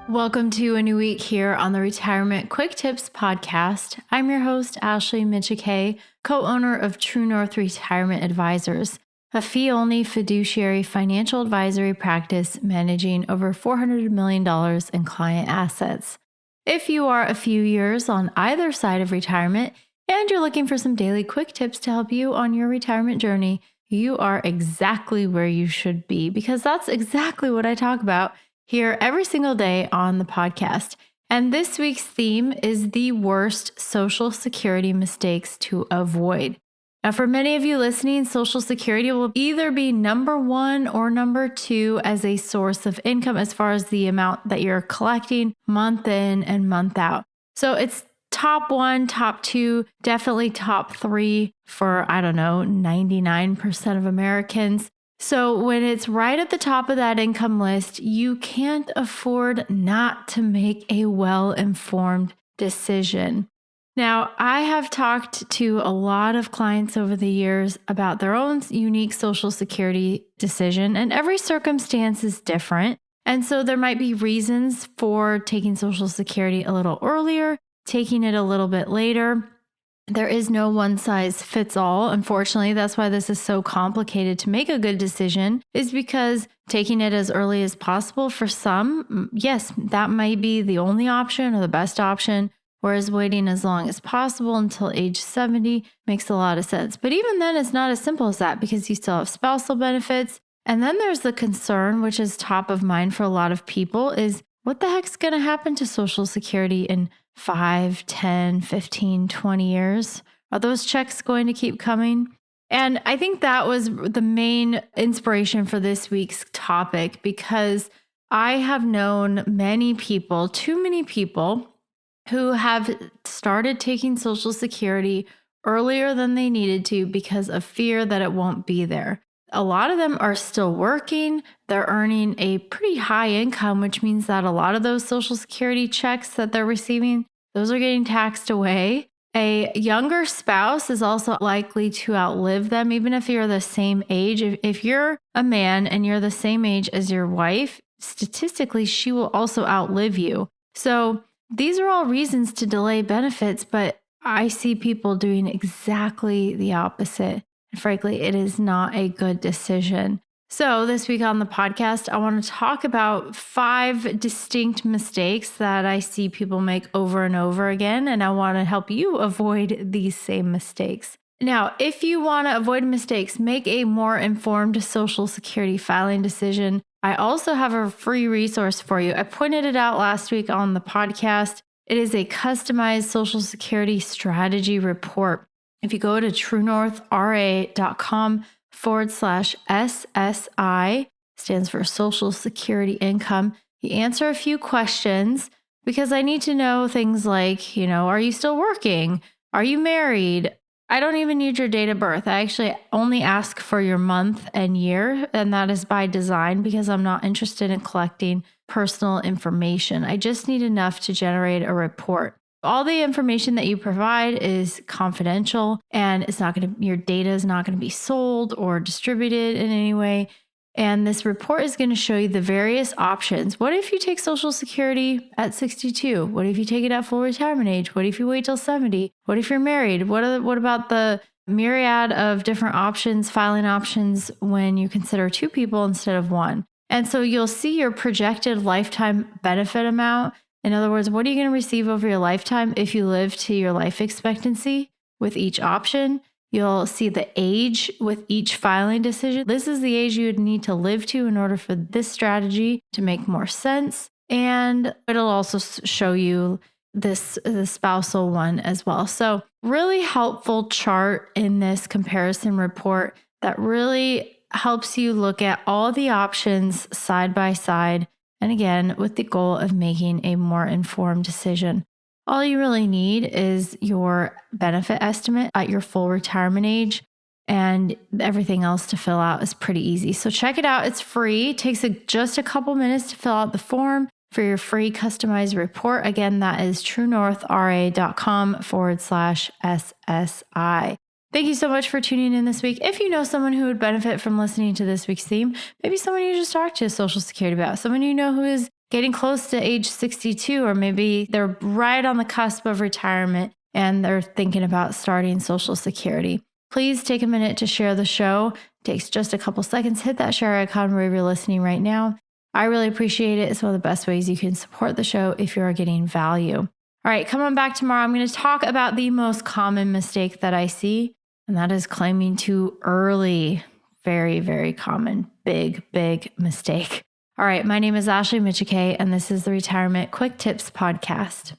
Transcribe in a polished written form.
Welcome to a new week here on the Retirement Quick Tips podcast. I'm your host, Ashley Micciche, co-owner of True North Retirement Advisors, a fee-only fiduciary financial advisory practice managing over $400 million in client assets. If you are a few years on either side of retirement and you're looking for some daily quick tips to help you on your retirement journey, you are exactly where you should be, because that's exactly what I talk about here every single day on the podcast. And this week's theme is the worst Social Security mistakes to avoid. Now, for many of you listening, Social Security will either be number one or number two as a source of income as far as the amount that you're collecting month in and month out. So it's top one, top two, definitely top three for, 99% of Americans. So when it's right at the top of that income list, you can't afford not to make a well-informed decision. Now, I have talked to a lot of clients over the years about their own unique Social Security decision, and every circumstance is different. And so there might be reasons for taking Social Security a little earlier, taking it a little bit later. There is no one size fits all. Unfortunately, that's why this is so complicated to make a good decision, is because taking it as early as possible for some, yes, that might be the only option or the best option, whereas waiting as long as possible until age 70 makes a lot of sense. But even then, it's not as simple as that, because you still have spousal benefits. And then there's the concern, which is top of mind for a lot of people, is what the heck's going to happen to Social Security in 5, 10, 15, 20 years? Are those checks going to keep coming? And I think that was the main inspiration for this week's topic, because I have known many people, too many people, who have started taking Social Security earlier than they needed to because of fear that it won't be there. A lot of them are still working. They're earning a pretty high income, which means that a lot of those Social Security checks that they're receiving, those are getting taxed away. A younger spouse is also likely to outlive them, even if you're the same age. If you're a man and you're the same age as your wife, statistically, she will also outlive you. So these are all reasons to delay benefits, but I see people doing exactly the opposite. And frankly, it is not a good decision. So this week on the podcast, I want to talk about 5 distinct mistakes that I see people make over and over again, and I want to help you avoid these same mistakes. Now, if you want to avoid mistakes, make a more informed Social Security filing decision, I also have a free resource for you. I pointed it out last week on the podcast. It is a customized Social Security strategy report. If you go to truenorthra.com/SSI, stands for Social Security Income, you answer a few questions, because I need to know things like, are you still working? Are you married? I don't even need your date of birth. I actually only ask for your month and year, and that is by design, because I'm not interested in collecting personal information. I just need enough to generate a report. All the information that you provide is confidential, and your data is not going to be sold or distributed in any way. And this report is going to show you the various options. What if you take Social Security at 62? What if you take it at full retirement age? What if you wait till 70? What if you're married? What about the myriad of different options, filing options, when you consider 2 people instead of 1? And so you'll see your projected lifetime benefit amount. In other words, what are you going to receive over your lifetime if you live to your life expectancy with each option? You'll see the age with each filing decision. This is the age you would need to live to in order for this strategy to make more sense. And it'll also show you the spousal one as well. So really helpful chart in this comparison report that really helps you look at all the options side by side. And again, with the goal of making a more informed decision. All you really need is your benefit estimate at your full retirement age, and everything else to fill out is pretty easy. So check it out. It's free. It takes just a couple minutes to fill out the form for your free customized report. Again, that is truenorthra.com/SSI. Thank you so much for tuning in this week. If you know someone who would benefit from listening to this week's theme, maybe someone you just talked to Social Security about, someone you know who is getting close to age 62, or maybe they're right on the cusp of retirement and they're thinking about starting Social Security. Please take a minute to share the show. It takes just a couple seconds. Hit that share icon wherever you're listening right now. I really appreciate it. It's one of the best ways you can support the show if you are getting value. All right, come on back tomorrow. I'm going to talk about the most common mistake that I see, and that is claiming too early. Very, very common. Big, big mistake. All right, my name is Ashley Micciche, and this is the Retirement Quick Tips Podcast.